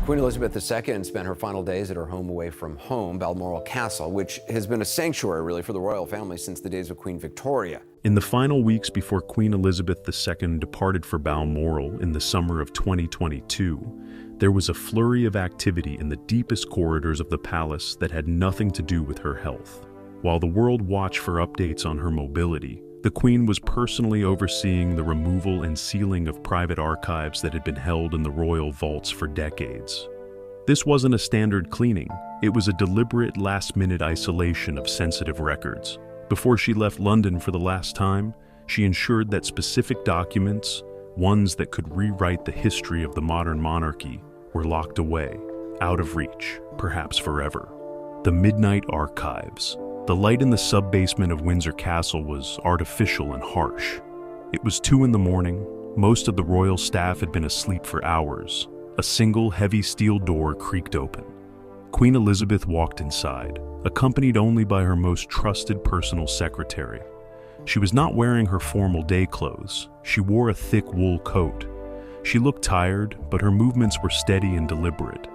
Queen Elizabeth II spent her final days at her home away from home, Balmoral Castle, which has been a sanctuary, really, for the royal family since the days of Queen Victoria. In the final weeks before Queen Elizabeth II departed for Balmoral in the summer of 2022, there was a flurry of activity in the deepest corridors of the palace that had nothing to do with her health. While the world watched for updates on her mobility, the Queen was personally overseeing the removal and sealing of private archives that had been held in the royal vaults for decades. This wasn't a standard cleaning, it was a deliberate last-minute isolation of sensitive records. Before she left London for the last time, she ensured that specific documents, ones that could rewrite the history of the modern monarchy, were locked away, out of reach, perhaps forever. The Midnight Archives. The light in the sub-basement of Windsor Castle was artificial and harsh. It was 2 a.m, most of the royal staff had been asleep for hours. A single heavy steel door creaked open. Queen Elizabeth walked inside, accompanied only by her most trusted personal secretary. She was not wearing her formal day clothes. She wore a thick wool coat. She looked tired, but her movements were steady and deliberate.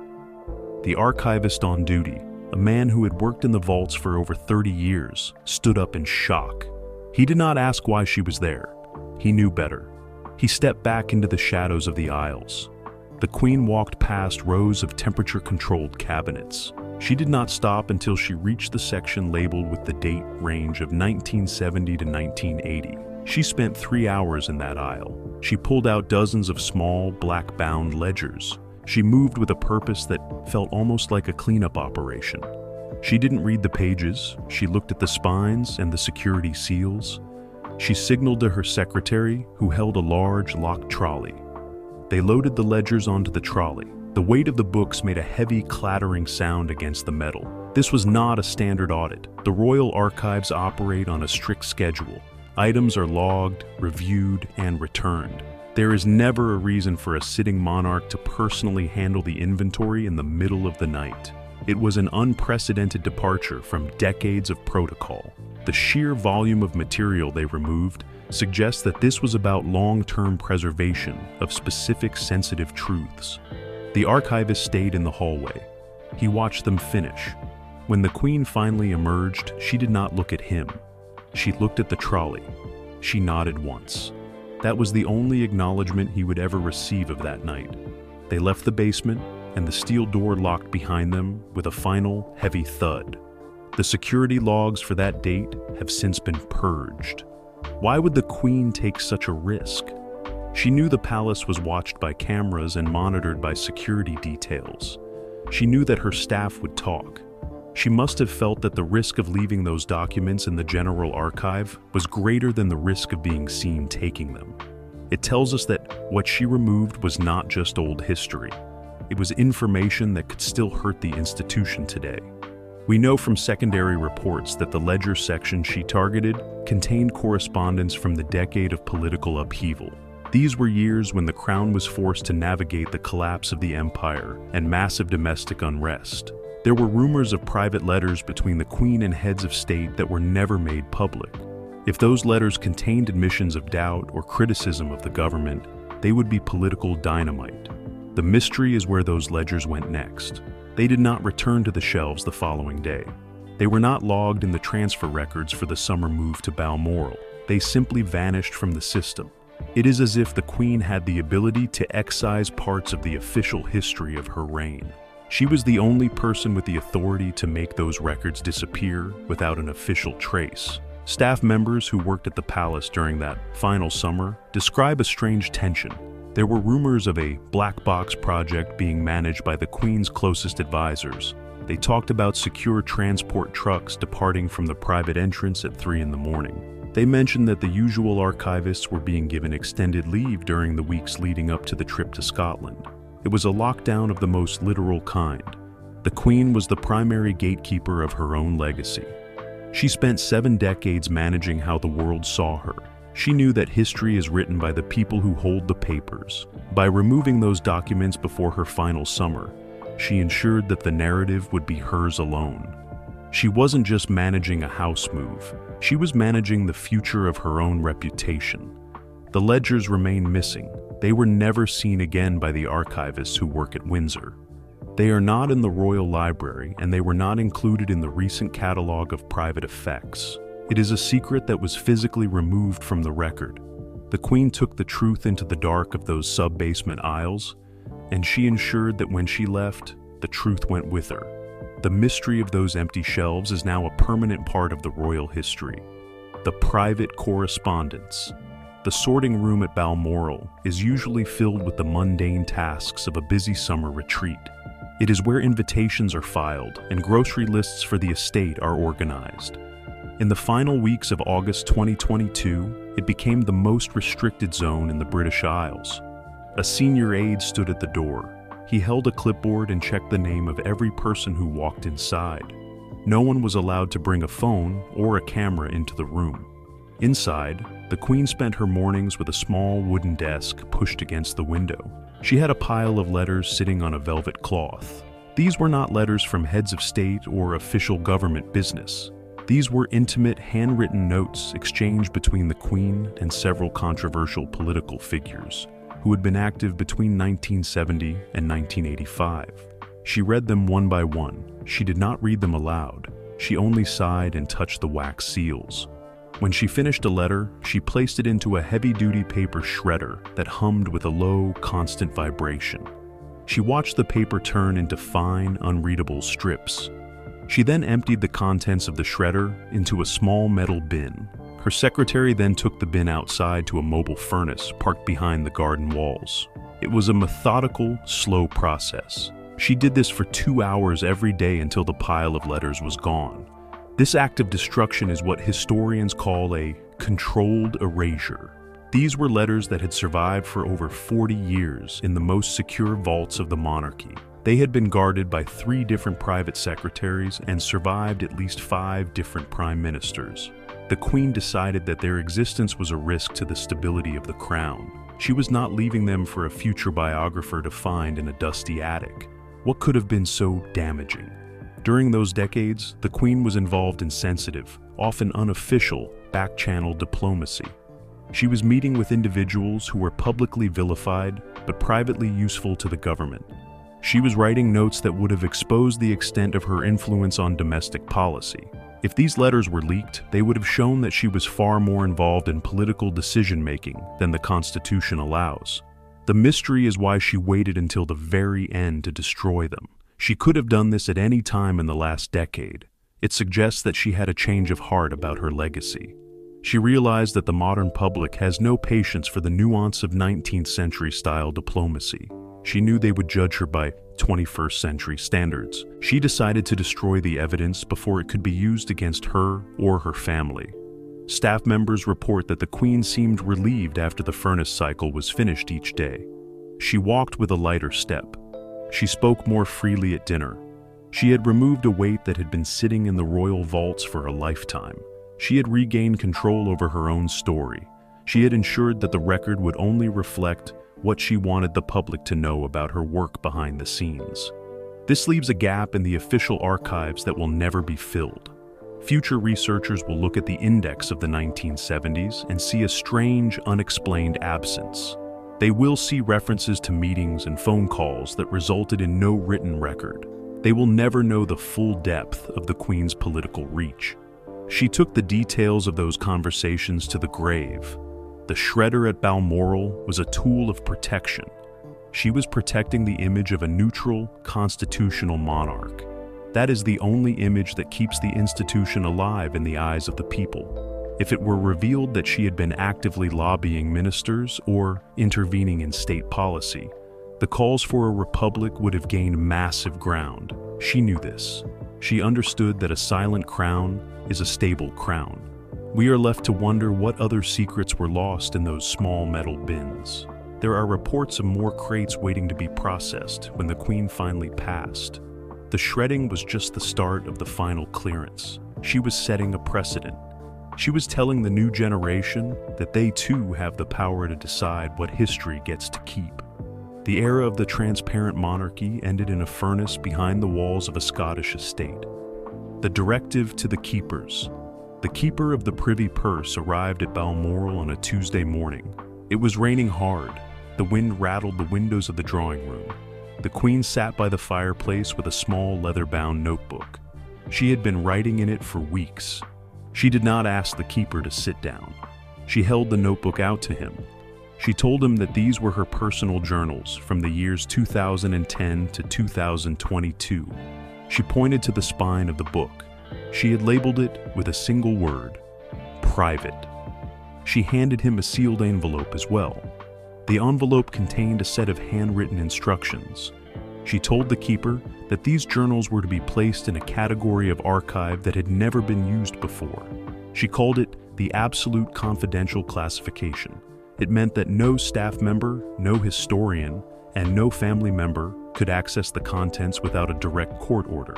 The archivist on duty, a man who had worked in the vaults for over 30 years, stood up in shock. He did not ask why she was there. He knew better. He stepped back into the shadows of the aisles. The Queen walked past rows of temperature-controlled cabinets. She did not stop until she reached the section labeled with the date range of 1970 to 1980. She spent 3 hours in that aisle. She pulled out dozens of small, black-bound ledgers. She moved with a purpose that felt almost like a cleanup operation. She didn't read the pages. She looked at the spines and the security seals. She signaled to her secretary, who held a large, locked trolley. They loaded the ledgers onto the trolley. The weight of the books made a heavy, clattering sound against the metal. This was not a standard audit. The Royal Archives operate on a strict schedule. Items are logged, reviewed, and returned. There is never a reason for a sitting monarch to personally handle the inventory in the middle of the night. It was an unprecedented departure from decades of protocol. The sheer volume of material they removed suggests that this was about long-term preservation of specific sensitive truths. The archivist stayed in the hallway. He watched them finish. When the Queen finally emerged, she did not look at him. She looked at the trolley. She nodded once. That was the only acknowledgement he would ever receive of that night. They left the basement, and the steel door locked behind them with a final, heavy thud. The security logs for that date have since been purged. Why would the Queen take such a risk? She knew the palace was watched by cameras and monitored by security details. She knew that her staff would talk. She must have felt that the risk of leaving those documents in the General Archive was greater than the risk of being seen taking them. It tells us that what she removed was not just old history. It was information that could still hurt the institution today. We know from secondary reports that the ledger section she targeted contained correspondence from the decade of political upheaval. These were years when the Crown was forced to navigate the collapse of the empire and massive domestic unrest. There were rumors of private letters between the Queen and heads of state that were never made public. If those letters contained admissions of doubt or criticism of the government, they would be political dynamite. The mystery is where those ledgers went next. They did not return to the shelves the following day. They were not logged in the transfer records for the summer move to Balmoral. They simply vanished from the system. It is as if the Queen had the ability to excise parts of the official history of her reign. She was the only person with the authority to make those records disappear without an official trace. Staff members who worked at the palace during that final summer describe a strange tension. There were rumors of a black box project being managed by the Queen's closest advisors. They talked about secure transport trucks departing from the private entrance at 3 a.m. They mentioned that the usual archivists were being given extended leave during the weeks leading up to the trip to Scotland. It was a lockdown of the most literal kind. The Queen was the primary gatekeeper of her own legacy. She spent 7 decades managing how the world saw her. She knew that history is written by the people who hold the papers. By removing those documents before her final summer, she ensured that the narrative would be hers alone. She wasn't just managing a house move. She was managing the future of her own reputation. The ledgers remain missing. They were never seen again by the archivists who work at Windsor. They are not in the Royal Library, and they were not included in the recent catalogue of private effects. It is a secret that was physically removed from the record. The Queen took the truth into the dark of those sub-basement aisles, and she ensured that when she left, the truth went with her. The mystery of those empty shelves is now a permanent part of the royal history. The private correspondence. The sorting room at Balmoral is usually filled with the mundane tasks of a busy summer retreat. It is where invitations are filed and grocery lists for the estate are organized. In the final weeks of August 2022, it became the most restricted zone in the British Isles. A senior aide stood at the door. He held a clipboard and checked the name of every person who walked inside. No one was allowed to bring a phone or a camera into the room. Inside, the Queen spent her mornings with a small wooden desk pushed against the window. She had a pile of letters sitting on a velvet cloth. These were not letters from heads of state or official government business. These were intimate, handwritten notes exchanged between the Queen and several controversial political figures who had been active between 1970 and 1985. She read them one by one. She did not read them aloud. She only sighed and touched the wax seals. When she finished a letter, she placed it into a heavy-duty paper shredder that hummed with a low, constant vibration. She watched the paper turn into fine, unreadable strips. She then emptied the contents of the shredder into a small metal bin. Her secretary then took the bin outside to a mobile furnace parked behind the garden walls. It was a methodical, slow process. She did this for 2 hours every day until the pile of letters was gone. This act of destruction is what historians call a controlled erasure. These were letters that had survived for over 40 years in the most secure vaults of the monarchy. They had been guarded by 3 different private secretaries and survived at least 5 different prime ministers. The Queen decided that their existence was a risk to the stability of the crown. She was not leaving them for a future biographer to find in a dusty attic. What could have been so damaging? During those decades, the Queen was involved in sensitive, often unofficial, back-channel diplomacy. She was meeting with individuals who were publicly vilified but privately useful to the government. She was writing notes that would have exposed the extent of her influence on domestic policy. If these letters were leaked, they would have shown that she was far more involved in political decision-making than the Constitution allows. The mystery is why she waited until the very end to destroy them. She could have done this at any time in the last decade. It suggests that she had a change of heart about her legacy. She realized that the modern public has no patience for the nuance of 19th century style diplomacy. She knew they would judge her by 21st century standards. She decided to destroy the evidence before it could be used against her or her family. Staff members report that the Queen seemed relieved after the furnace cycle was finished each day. She walked with a lighter step. She spoke more freely at dinner. She had removed a weight that had been sitting in the royal vaults for a lifetime. She had regained control over her own story. She had ensured that the record would only reflect what she wanted the public to know about her work behind the scenes. This leaves a gap in the official archives that will never be filled. Future researchers will look at the index of the 1970s and see a strange, unexplained absence. They will see references to meetings and phone calls that resulted in no written record. They will never know the full depth of the Queen's political reach. She took the details of those conversations to the grave. The shredder at Balmoral was a tool of protection. She was protecting the image of a neutral, constitutional monarch. That is the only image that keeps the institution alive in the eyes of the people. If it were revealed that she had been actively lobbying ministers or intervening in state policy, the calls for a republic would have gained massive ground. She knew this. She understood that a silent crown is a stable crown. We are left to wonder what other secrets were lost in those small metal bins. There are reports of more crates waiting to be processed when the Queen finally passed. The shredding was just the start of the final clearance. She was setting a precedent. She was telling the new generation that they too have the power to decide what history gets to keep. The era of the transparent monarchy ended in a furnace behind the walls of a Scottish estate. The directive to the keepers. The keeper of the privy purse arrived at Balmoral on a Tuesday morning. It was raining hard. The wind rattled the windows of the drawing room. The Queen sat by the fireplace with a small leather-bound notebook. She had been writing in it for weeks. She did not ask the keeper to sit down. She held the notebook out to him. She told him that these were her personal journals from the years 2010 to 2022. She pointed to the spine of the book. She had labeled it with a single word: private. She handed him a sealed envelope as well. The envelope contained a set of handwritten instructions. She told the keeper that these journals were to be placed in a category of archive that had never been used before. She called it the absolute confidential classification. It meant that no staff member, no historian, and no family member could access the contents without a direct court order.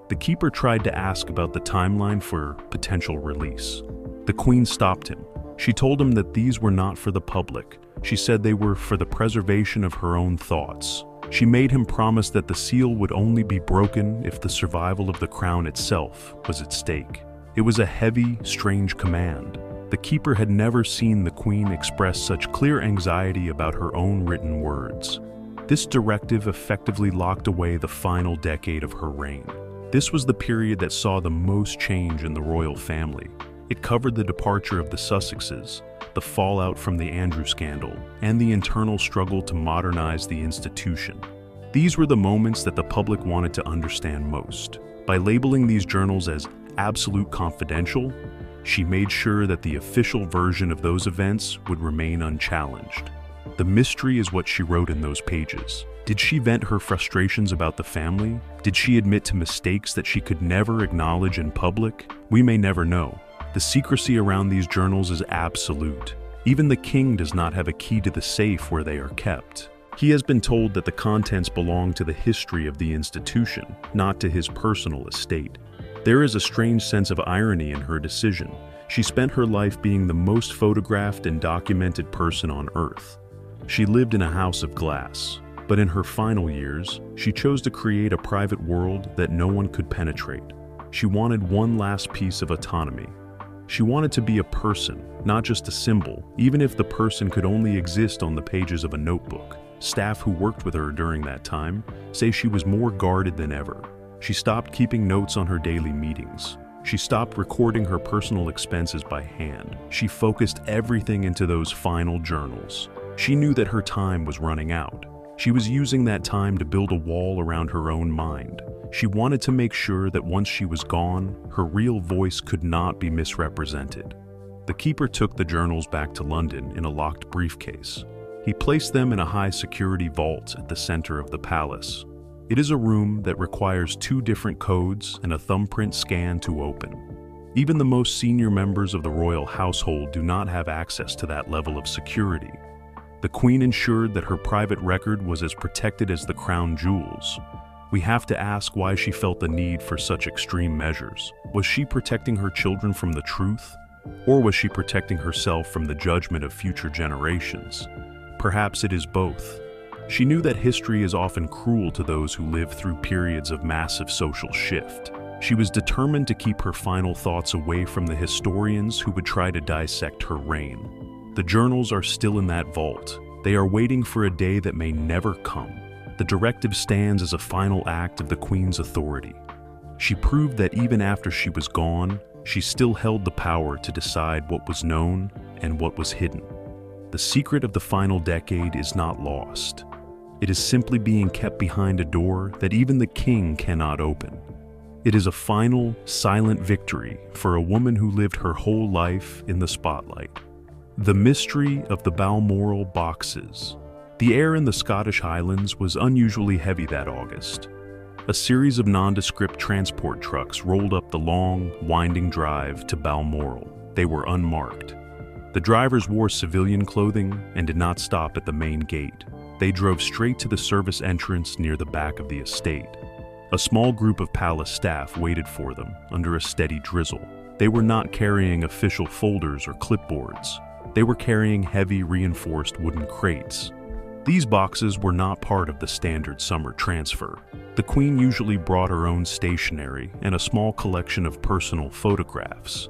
The keeper tried to ask about the timeline for potential release. The Queen stopped him. She told him that these were not for the public. She said they were for the preservation of her own thoughts. She made him promise that the seal would only be broken if the survival of the crown itself was at stake. It was a heavy, strange command. The keeper had never seen the Queen express such clear anxiety about her own written words. This directive effectively locked away the final decade of her reign. This was the period that saw the most change in the royal family. It covered the departure of the Sussexes, the fallout from the Andrew scandal, and the internal struggle to modernize the institution. These were the moments that the public wanted to understand most. By labeling these journals as absolute confidential, she made sure that the official version of those events would remain unchallenged. The mystery is what she wrote in those pages. Did she vent her frustrations about the family? Did she admit to mistakes that she could never acknowledge in public? We may never know. The secrecy around these journals is absolute. Even the king does not have a key to the safe where they are kept. He has been told that the contents belong to the history of the institution, not to his personal estate. There is a strange sense of irony in her decision. She spent her life being the most photographed and documented person on Earth. She lived in a house of glass, but in her final years, she chose to create a private world that no one could penetrate. She wanted one last piece of autonomy. She wanted to be a person, not just a symbol, even if the person could only exist on the pages of a notebook. Staff who worked with her during that time say she was more guarded than ever. She stopped keeping notes on her daily meetings. She stopped recording her personal expenses by hand. She focused everything into those final journals. She knew that her time was running out. She was using that time to build a wall around her own mind. She wanted to make sure that once she was gone, her real voice could not be misrepresented. The keeper took the journals back to London in a locked briefcase. He placed them in a high-security vault at the center of the palace. It is a room that requires 2 different codes and a thumbprint scan to open. Even the most senior members of the royal household do not have access to that level of security. The Queen ensured that her private record was as protected as the crown jewels. We have to ask why she felt the need for such extreme measures. Was she protecting her children from the truth? Or was she protecting herself from the judgment of future generations? Perhaps it is both. She knew that history is often cruel to those who live through periods of massive social shift. She was determined to keep her final thoughts away from the historians who would try to dissect her reign. The journals are still in that vault. They are waiting for a day that may never come. The directive stands as a final act of the Queen's authority. She proved that even after she was gone, she still held the power to decide what was known and what was hidden. The secret of the final decade is not lost. It is simply being kept behind a door that even the king cannot open. It is a final, silent victory for a woman who lived her whole life in the spotlight. The mystery of the Balmoral boxes. The air in the Scottish Highlands was unusually heavy that August. A series of nondescript transport trucks rolled up the long, winding drive to Balmoral. They were unmarked. The drivers wore civilian clothing and did not stop at the main gate. They drove straight to the service entrance near the back of the estate. A small group of palace staff waited for them under a steady drizzle. They were not carrying official folders or clipboards. They were carrying heavy, reinforced wooden crates. These boxes were not part of the standard summer transfer. The Queen usually brought her own stationery and a small collection of personal photographs.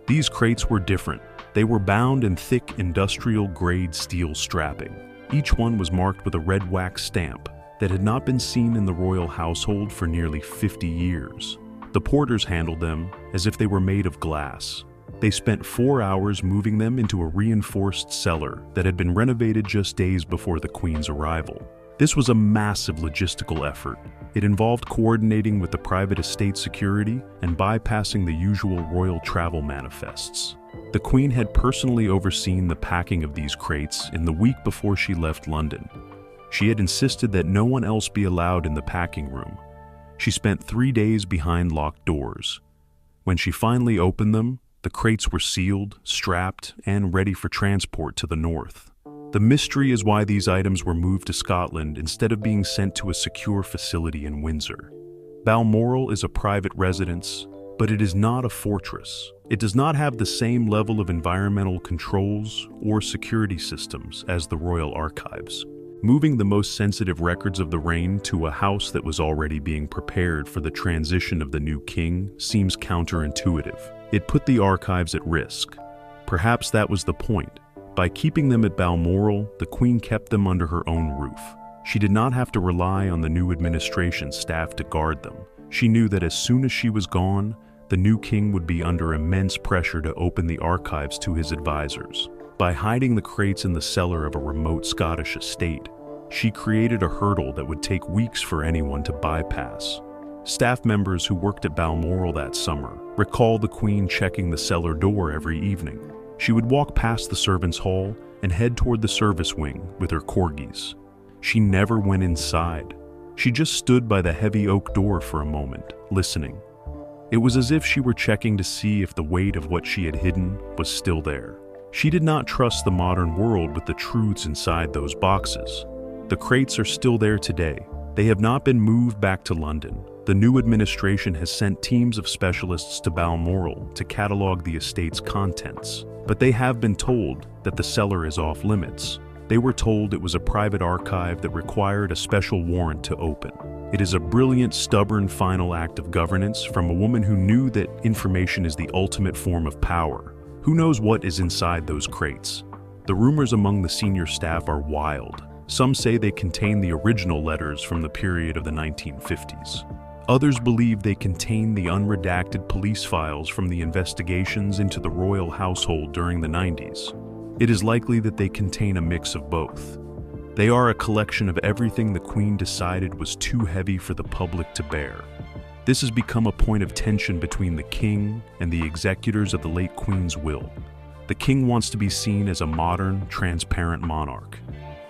These crates were different. They were bound in thick industrial-grade steel strapping. Each one was marked with a red wax stamp. that had not been seen in the royal household for nearly 50 years. The porters handled them as if they were made of glass. They spent 4 hours moving them into a reinforced cellar that had been renovated just days before the Queen's arrival. This was a massive logistical effort. It involved coordinating with the private estate security and bypassing the usual royal travel manifests. The Queen had personally overseen the packing of these crates in the week before she left London. She had insisted that no one else be allowed in the packing room. She spent 3 days behind locked doors. When she finally opened them, the crates were sealed, strapped, and ready for transport to the north. The mystery is why these items were moved to Scotland instead of being sent to a secure facility in Windsor. Balmoral is a private residence, but it is not a fortress. It does not have the same level of environmental controls or security systems as the Royal Archives. Moving the most sensitive records of the reign to a house that was already being prepared for the transition of the new king seems counterintuitive. It put the archives at risk. Perhaps that was the point. By keeping them at Balmoral, the Queen kept them under her own roof. She did not have to rely on the new administration staff to guard them. She knew that as soon as she was gone, the new king would be under immense pressure to open the archives to his advisors. By hiding the crates in the cellar of a remote Scottish estate, she created a hurdle that would take weeks for anyone to bypass. Staff members who worked at Balmoral that summer recall the Queen checking the cellar door every evening. She would walk past the servants' hall and head toward the service wing with her corgis. She never went inside. She just stood by the heavy oak door for a moment, listening. It was as if she were checking to see if the weight of what she had hidden was still there. She did not trust the modern world with the truths inside those boxes. The crates are still there today. They have not been moved back to London. The new administration has sent teams of specialists to Balmoral to catalog the estate's contents, but they have been told that the cellar is off limits. They were told it was a private archive that required a special warrant to open. It is a brilliant, stubborn final act of governance from a woman who knew that information is the ultimate form of power. Who knows what is inside those crates? The rumors among the senior staff are wild. Some say they contain the original letters from the period of the 1950s. Others believe they contain the unredacted police files from the investigations into the royal household during the 90s. It is likely that they contain a mix of both. They are a collection of everything the Queen decided was too heavy for the public to bear. This has become a point of tension between the King and the executors of the late Queen's will. The King wants to be seen as a modern, transparent monarch.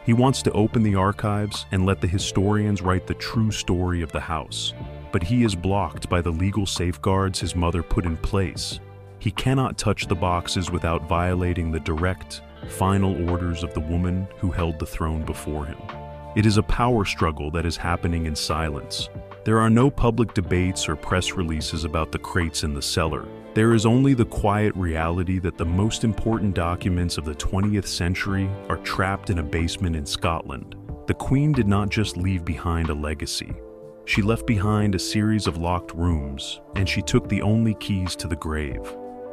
He wants to open the archives and let the historians write the true story of the house. But he is blocked by the legal safeguards his mother put in place. He cannot touch the boxes without violating the direct, final orders of the woman who held the throne before him. It is a power struggle that is happening in silence. There are no public debates or press releases about the crates in the cellar. There is only the quiet reality that the most important documents of the 20th century are trapped in a basement in Scotland. The Queen did not just leave behind a legacy. She left behind a series of locked rooms, and she took the only keys to the grave.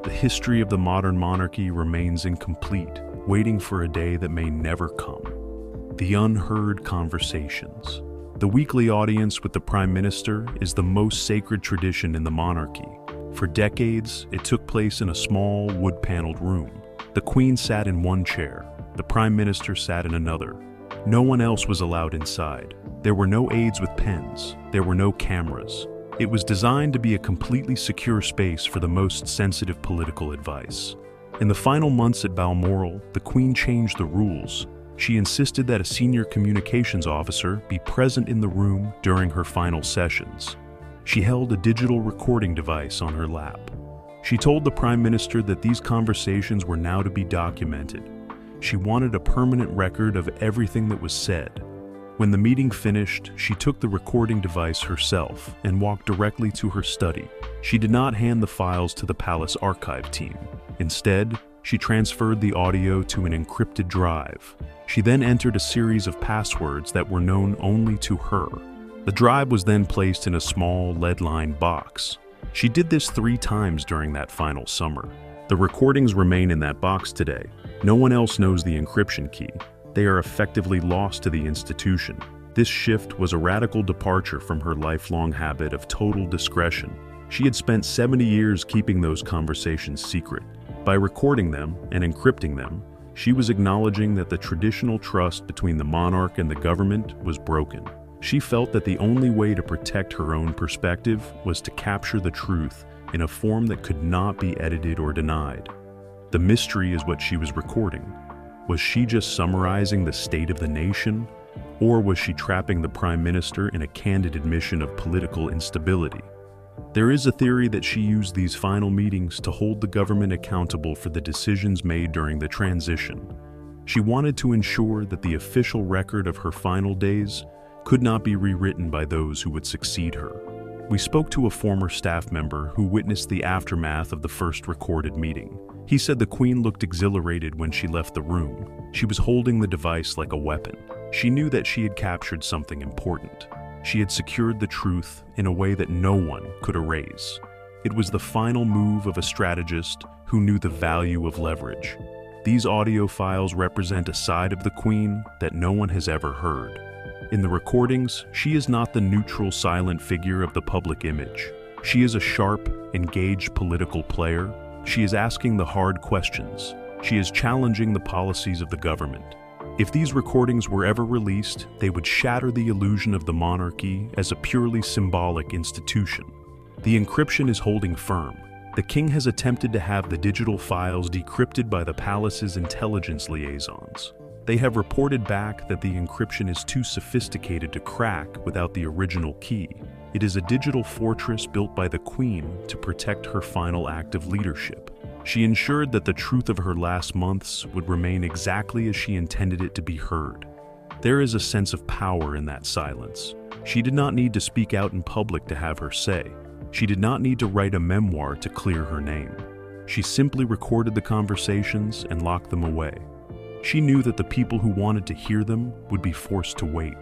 The history of the modern monarchy remains incomplete, waiting for a day that may never come. The unheard conversations. The weekly audience with the Prime Minister is the most sacred tradition in the monarchy. For decades, it took place in a small, wood-paneled room. The Queen sat in one chair, the Prime Minister sat in another. No one else was allowed inside. There were no aides with pens. There were no cameras. It was designed to be a completely secure space for the most sensitive political advice. In the final months at Balmoral, the Queen changed the rules. She insisted that a senior communications officer be present in the room during her final sessions. She held a digital recording device on her lap. She told the Prime Minister that these conversations were now to be documented. She wanted a permanent record of everything that was said. When the meeting finished, she took the recording device herself and walked directly to her study. She did not hand the files to the palace archive team. Instead, she transferred the audio to an encrypted drive. She then entered a series of passwords that were known only to her. The drive was then placed in a small, lead-lined box. She did this 3 times during that final summer. The recordings remain in that box today. No one else knows the encryption key. They are effectively lost to the institution. This shift was a radical departure from her lifelong habit of total discretion. She had spent 70 years keeping those conversations secret. By recording them and encrypting them, she was acknowledging that the traditional trust between the monarch and the government was broken. She felt that the only way to protect her own perspective was to capture the truth in a form that could not be edited or denied. The mystery is what she was recording. Was she just summarizing the state of the nation, or was she trapping the Prime Minister in a candid admission of political instability? There is a theory that she used these final meetings to hold the government accountable for the decisions made during the transition. She wanted to ensure that the official record of her final days could not be rewritten by those who would succeed her. We spoke to a former staff member who witnessed the aftermath of the first recorded meeting. He said the Queen looked exhilarated when she left the room. She was holding the device like a weapon. She knew that she had captured something important. She had secured the truth in a way that no one could erase. It was the final move of a strategist who knew the value of leverage. These audio files represent a side of the Queen that no one has ever heard. In the recordings, she is not the neutral, silent figure of the public image. She is a sharp, engaged political player. She is asking the hard questions. She is challenging the policies of the government. If these recordings were ever released, they would shatter the illusion of the monarchy as a purely symbolic institution. The encryption is holding firm. The king has attempted to have the digital files decrypted by the palace's intelligence liaisons. They have reported back that the encryption is too sophisticated to crack without the original key. It is a digital fortress built by the Queen to protect her final act of leadership. She ensured that the truth of her last months would remain exactly as she intended it to be heard. There is a sense of power in that silence. She did not need to speak out in public to have her say. She did not need to write a memoir to clear her name. She simply recorded the conversations and locked them away. She knew that the people who wanted to hear them would be forced to wait.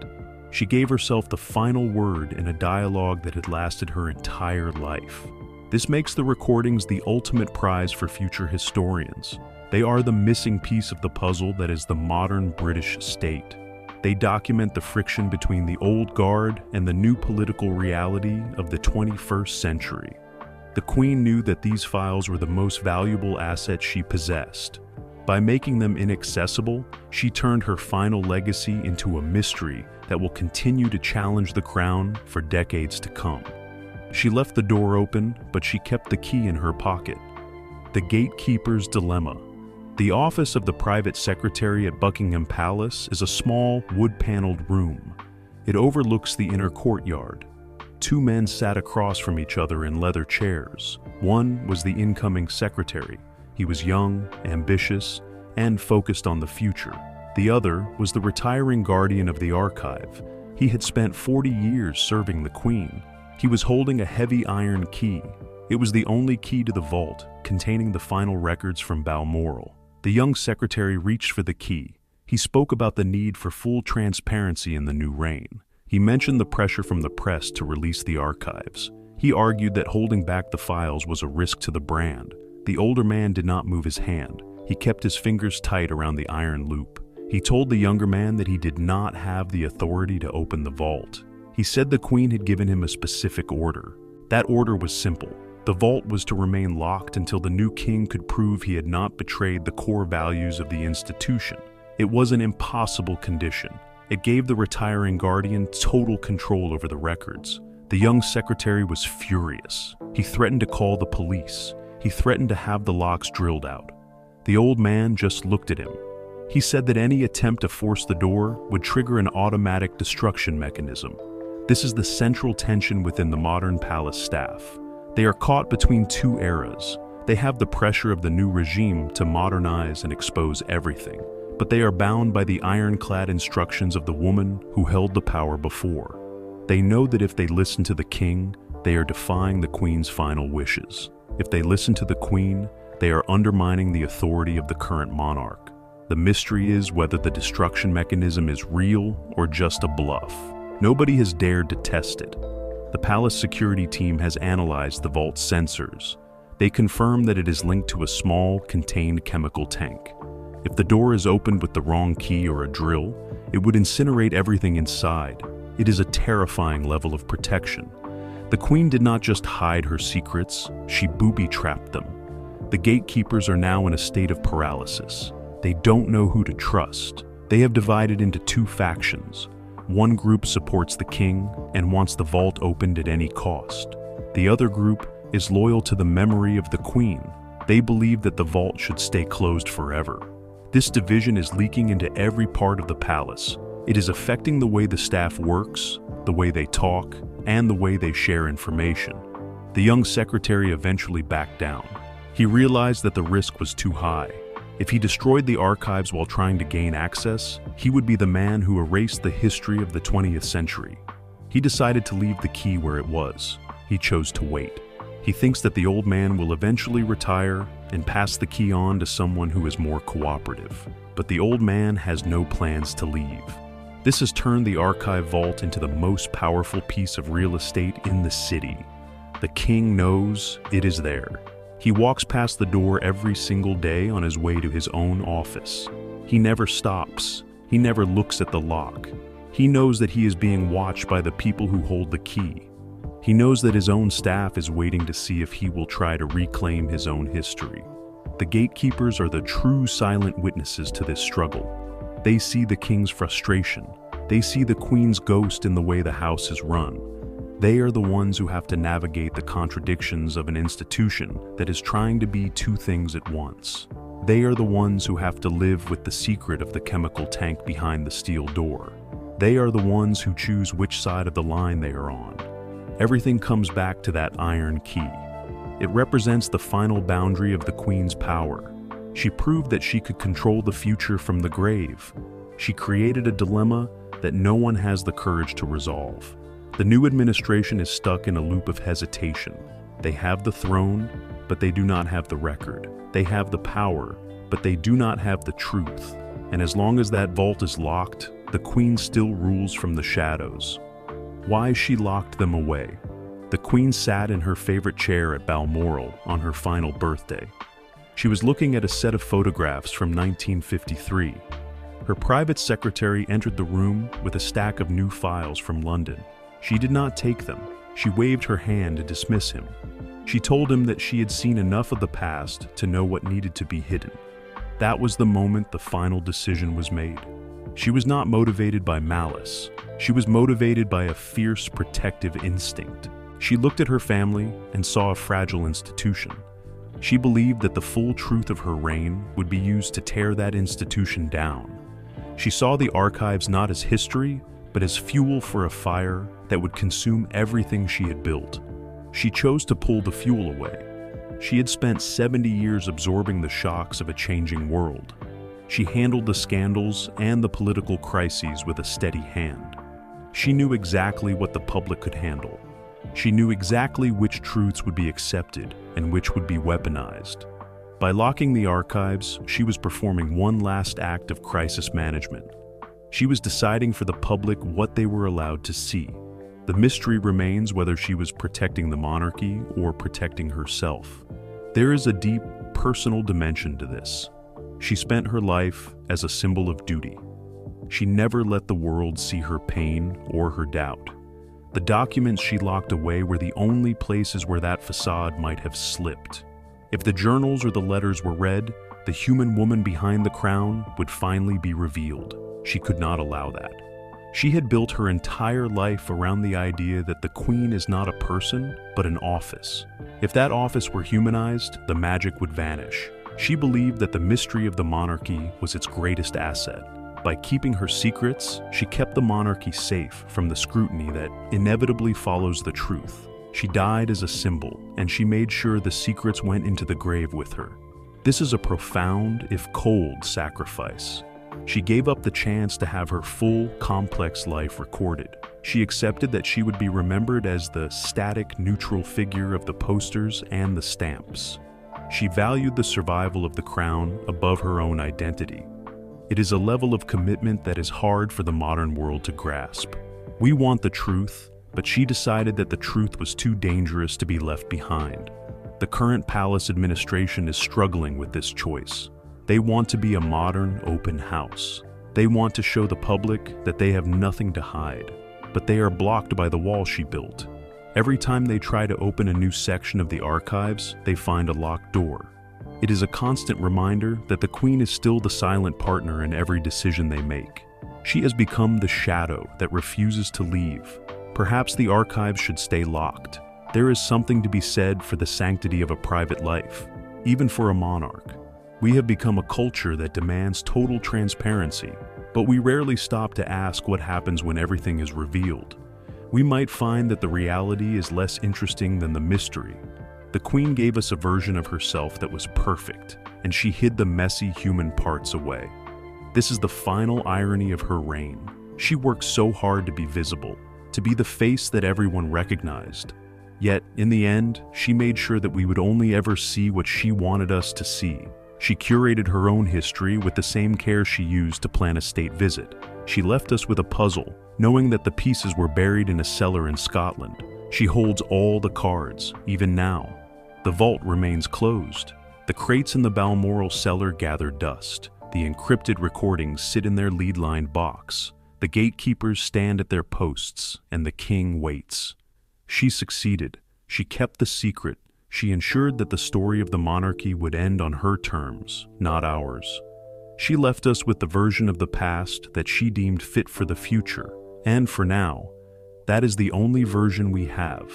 She gave herself the final word in a dialogue that had lasted her entire life. This makes the recordings the ultimate prize for future historians. They are the missing piece of the puzzle that is the modern British state. They document the friction between the old guard and the new political reality of the 21st century. The Queen knew that these files were the most valuable asset she possessed. By making them inaccessible, she turned her final legacy into a mystery that will continue to challenge the crown for decades to come. She left the door open, but she kept the key in her pocket. The Gatekeeper's Dilemma. The office of the private secretary at Buckingham Palace is a small, wood-paneled room. It overlooks the inner courtyard. Two men sat across from each other in leather chairs. One was the incoming secretary. He was young, ambitious, and focused on the future. The other was the retiring guardian of the archive. He had spent 40 years serving the Queen. He was holding a heavy iron key. It was the only key to the vault, containing the final records from Balmoral. The young secretary reached for the key. He spoke about the need for full transparency in the new reign. He mentioned the pressure from the press to release the archives. He argued that holding back the files was a risk to the brand. The older man did not move his hand. He kept his fingers tight around the iron loop. He told the younger man that he did not have the authority to open the vault. He said the Queen had given him a specific order. That order was simple. The vault was to remain locked until the new king could prove he had not betrayed the core values of the institution. It was an impossible condition. It gave the retiring guardian total control over the records. The young secretary was furious. He threatened to call the police. He threatened to have the locks drilled out. The old man just looked at him. He said that any attempt to force the door would trigger an automatic destruction mechanism. This is the central tension within the modern palace staff. They are caught between two eras. They have the pressure of the new regime to modernize and expose everything, but they are bound by the ironclad instructions of the woman who held the power before. They know that if they listen to the king, they are defying the Queen's final wishes. If they listen to the Queen, they are undermining the authority of the current monarch. The mystery is whether the destruction mechanism is real or just a bluff. Nobody has dared to test it. The palace security team has analyzed the vault's sensors. They confirm that it is linked to a small, contained chemical tank. If the door is opened with the wrong key or a drill, It would incinerate everything inside. It is a terrifying level of protection. The queen did not just hide her secrets, she booby-trapped them. The gatekeepers are now in a state of paralysis. They don't know who to trust. They have divided into two factions. One group supports the king and wants the vault opened at any cost. The other group is loyal to the memory of the queen. They believe that the vault should stay closed forever. This division is leaking into every part of the palace. It is affecting the way the staff works, the way they talk, and the way they share information. The young secretary eventually backed down. He realized that the risk was too high. If he destroyed the archives while trying to gain access, he would be the man who erased the history of the 20th century. He decided to leave the key where it was. He chose to wait. He thinks that the old man will eventually retire and pass the key on to someone who is more cooperative. But the old man has no plans to leave. This has turned the archive vault into the most powerful piece of real estate in the city. The king knows it is there. He walks past the door every single day on his way to his own office. He never stops. He never looks at the lock. He knows that he is being watched by the people who hold the key. He knows that his own staff is waiting to see if he will try to reclaim his own history. The gatekeepers are the true silent witnesses to this struggle. They see the king's frustration. They see the queen's ghost in the way the house is run. They are the ones who have to navigate the contradictions of an institution that is trying to be two things at once. They are the ones who have to live with the secret of the chemical tank behind the steel door. They are the ones who choose which side of the line they are on. Everything comes back to that iron key. It represents the final boundary of the queen's power. She proved that she could control the future from the grave. She created a dilemma that no one has the courage to resolve. The new administration is stuck in a loop of hesitation. They have the throne, but they do not have the record. They have the power, but they do not have the truth. And as long as that vault is locked, the queen still rules from the shadows. Why she locked them away? The queen sat in her favorite chair at Balmoral on her final birthday. She was looking at a set of photographs from 1953. Her private secretary entered the room with a stack of new files from London. She did not take them. She waved her hand to dismiss him. She told him that she had seen enough of the past to know what needed to be hidden. That was the moment the final decision was made. She was not motivated by malice. She was motivated by a fierce protective instinct. She looked at her family and saw a fragile institution. She believed that the full truth of her reign would be used to tear that institution down. She saw the archives not as history, but as fuel for a fire that would consume everything she had built. She chose to pull the fuel away. She had spent 70 years absorbing the shocks of a changing world. She handled the scandals and the political crises with a steady hand. She knew exactly what the public could handle. She knew exactly which truths would be accepted and which would be weaponized. By locking the archives, she was performing one last act of crisis management. She was deciding for the public what they were allowed to see. The mystery remains whether she was protecting the monarchy or protecting herself. There is a deep, personal dimension to this. She spent her life as a symbol of duty. She never let the world see her pain or her doubt. The documents she locked away were the only places where that facade might have slipped. If the journals or the letters were read, the human woman behind the crown would finally be revealed. She could not allow that. She had built her entire life around the idea that the queen is not a person, but an office. If that office were humanized, the magic would vanish. She believed that the mystery of the monarchy was its greatest asset. By keeping her secrets, she kept the monarchy safe from the scrutiny that inevitably follows the truth. She died as a symbol, and she made sure the secrets went into the grave with her. This is a profound, if cold, sacrifice. She gave up the chance to have her full, complex life recorded. She accepted that she would be remembered as the static, neutral figure of the posters and the stamps. She valued the survival of the crown above her own identity. It is a level of commitment that is hard for the modern world to grasp. We want the truth, but she decided that the truth was too dangerous to be left behind. The current palace administration is struggling with this choice. They want to be a modern, open house. They want to show the public that they have nothing to hide, but they are blocked by the wall she built. Every time they try to open a new section of the archives, they find a locked door. It is a constant reminder that the Queen is still the silent partner in every decision they make. She has become the shadow that refuses to leave. Perhaps the archives should stay locked. There is something to be said for the sanctity of a private life, even for a monarch. We have become a culture that demands total transparency, but we rarely stop to ask what happens when everything is revealed. We might find that the reality is less interesting than the mystery. The Queen gave us a version of herself that was perfect, and she hid the messy human parts away. This is the final irony of her reign. She worked so hard to be visible, to be the face that everyone recognized. Yet, in the end, she made sure that we would only ever see what she wanted us to see. She curated her own history with the same care she used to plan a state visit. She left us with a puzzle, knowing that the pieces were buried in a cellar in Scotland. She holds all the cards, even now. The vault remains closed. The crates in the Balmoral cellar gather dust. The encrypted recordings sit in their lead-lined box. The gatekeepers stand at their posts, and the king waits. She succeeded. She kept the secret. She ensured that the story of the monarchy would end on her terms, not ours. She left us with the version of the past that she deemed fit for the future. And for now, that is the only version we have.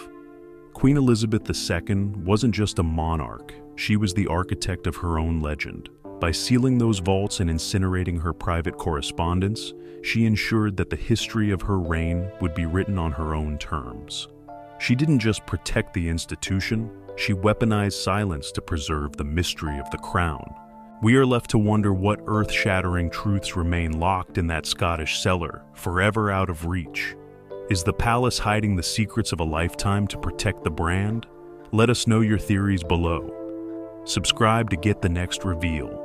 Queen Elizabeth II wasn't just a monarch, she was the architect of her own legend. By sealing those vaults and incinerating her private correspondence, she ensured that the history of her reign would be written on her own terms. She didn't just protect the institution, she weaponized silence to preserve the mystery of the crown. We are left to wonder what earth-shattering truths remain locked in that Scottish cellar, forever out of reach. Is the palace hiding the secrets of a lifetime to protect the brand? Let us know your theories below. Subscribe to get the next reveal.